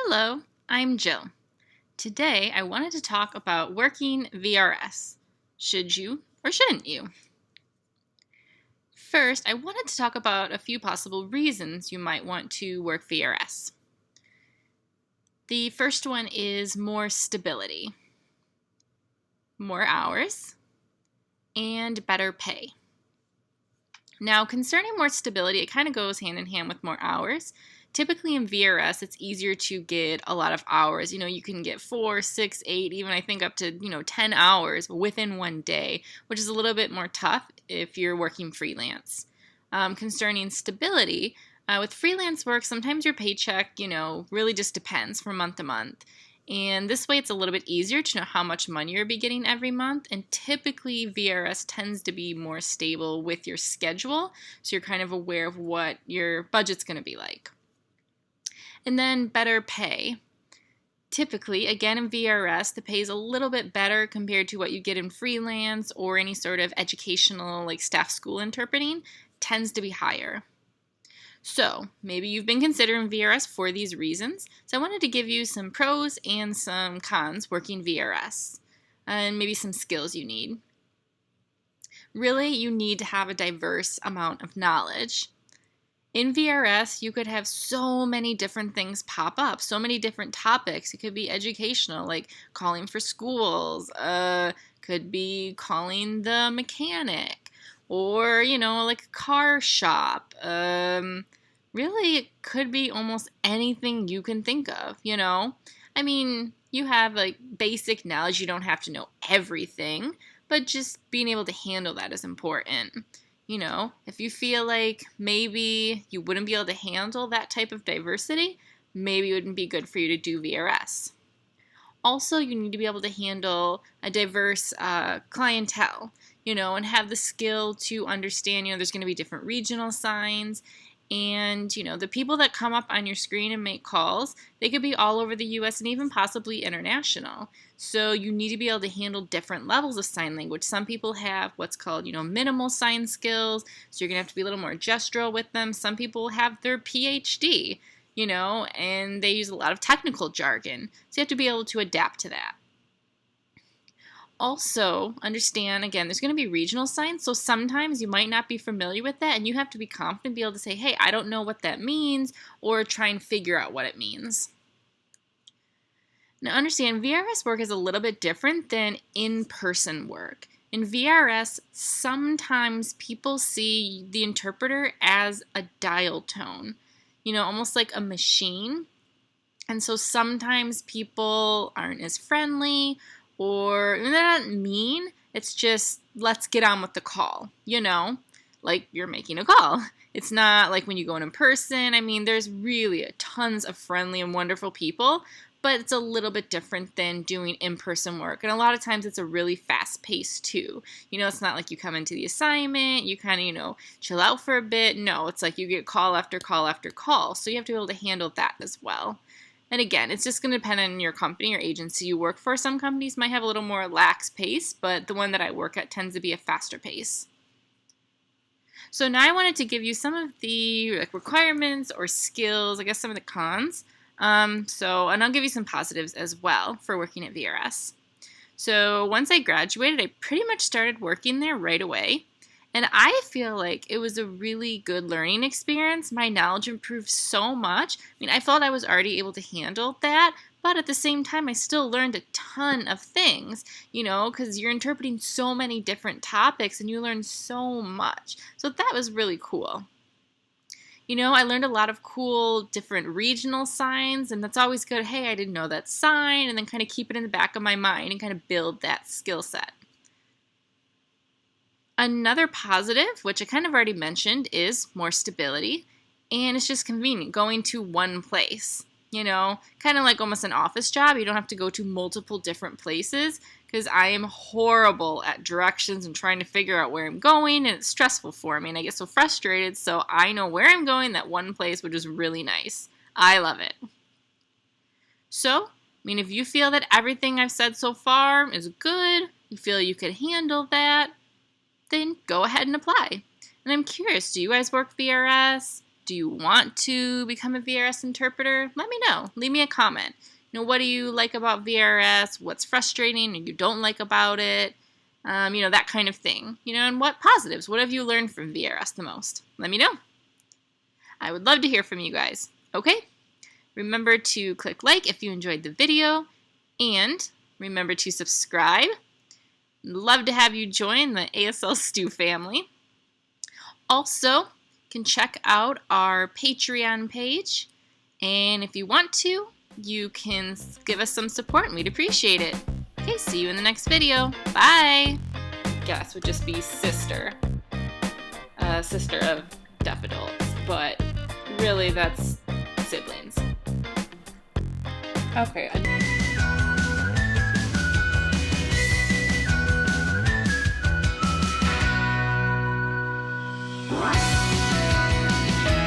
Hello, I'm Jill. Today I wanted to talk about working VRS. Should you or shouldn't you? First, I wanted to talk about a few possible reasons you might want to work VRS. The first one is more stability, more hours, and better pay. Now, concerning more stability, it kind of goes hand in hand with more hours. Typically in VRS, it's easier to get a lot of hours. You can get 4, 6, 8, even I think up to, 10 hours within one day, which is a little bit more tough if you're working freelance. Concerning stability, with freelance work, sometimes your paycheck, really just depends from month to month. And this way it's a little bit easier to know how much money you'll be getting every month. And typically VRS tends to be more stable with your schedule, so you're kind of aware of what your budget's going to be like. And then better pay. Typically, again in VRS, the pay is a little bit better compared to what you get in freelance or any sort of educational like staff school interpreting, tends to be higher. So maybe you've been considering VRS for these reasons. So I wanted to give you some pros and some cons working VRS and maybe some skills you need. Really, you need to have a diverse amount of knowledge. In VRS, you could have so many different things pop up, so many different topics. It could be educational, like calling for schools, could be calling the mechanic, or, like a car shop. Really, it could be almost anything you can think of, I mean, you have like basic knowledge. You don't have to know everything, but just being able to handle that is important. If you feel like maybe you wouldn't be able to handle that type of diversity, maybe it wouldn't be good for you to do VRS. Also, you need to be able to handle a diverse clientele, and have the skill to understand, there's going to be different regional signs. And, the people that come up on your screen and make calls, they could be all over the U.S. and even possibly international. So you need to be able to handle different levels of sign language. Some people have what's called, minimal sign skills. So you're going to have to be a little more gestural with them. Some people have their PhD, and they use a lot of technical jargon. So you have to be able to adapt to that. Also, understand, again, there's going to be regional signs, so sometimes you might not be familiar with that, and you have to be confident, be able to say, hey, I don't know what that means, or try and figure out what it means. Now, understand, VRS work is a little bit different than in-person work. In VRS, sometimes people see the interpreter as a dial tone, almost like a machine. And so sometimes people aren't as friendly, or they're not mean, it's just, let's get on with the call, like you're making a call. It's not like when you go in person. I mean, there's really tons of friendly and wonderful people, but it's a little bit different than doing in-person work. And a lot of times it's a really fast pace too. It's not like you come into the assignment, you kind of, chill out for a bit. No, it's like you get call after call after call. So you have to be able to handle that as well. And again, it's just going to depend on your company or agency you work for. Some companies might have a little more lax pace, but the one that I work at tends to be a faster pace. So now I wanted to give you some of the requirements or skills, I guess some of the cons. And I'll give you some positives as well for working at VRS. So once I graduated, I pretty much started working there right away. And I feel like it was a really good learning experience. My knowledge improved so much. I mean, I felt I was already able to handle that, but at the same time, I still learned a ton of things, because you're interpreting so many different topics and you learn so much. So that was really cool. I learned a lot of cool different regional signs, and that's always good. Hey, I didn't know that sign, and then kind of keep it in the back of my mind and kind of build that skill set. Another positive, which I kind of already mentioned, is more stability, and it's just convenient going to one place, kind of like almost an office job. You don't have to go to multiple different places, because I am horrible at directions and trying to figure out where I'm going, and it's stressful for me, and I get so frustrated, so I know where I'm going, that one place, which is really nice. I love it. So, if you feel that everything I've said so far is good, you feel you could handle that, then go ahead and apply. And I'm curious, do you guys work VRS? Do you want to become a VRS interpreter? Let me know. Leave me a comment. What do you like about VRS? What's frustrating and you don't like about it? That kind of thing. And what positives? What have you learned from VRS the most? Let me know. I would love to hear from you guys. Okay? Remember to click like if you enjoyed the video, and remember to subscribe. Love to have you join the ASL Stew family. Also, can check out our Patreon page, and if you want to, you can give us some support and we'd appreciate it. Okay, see you in the next video. Bye! Guess would just be sister of deaf adults, but really that's siblings. Okay.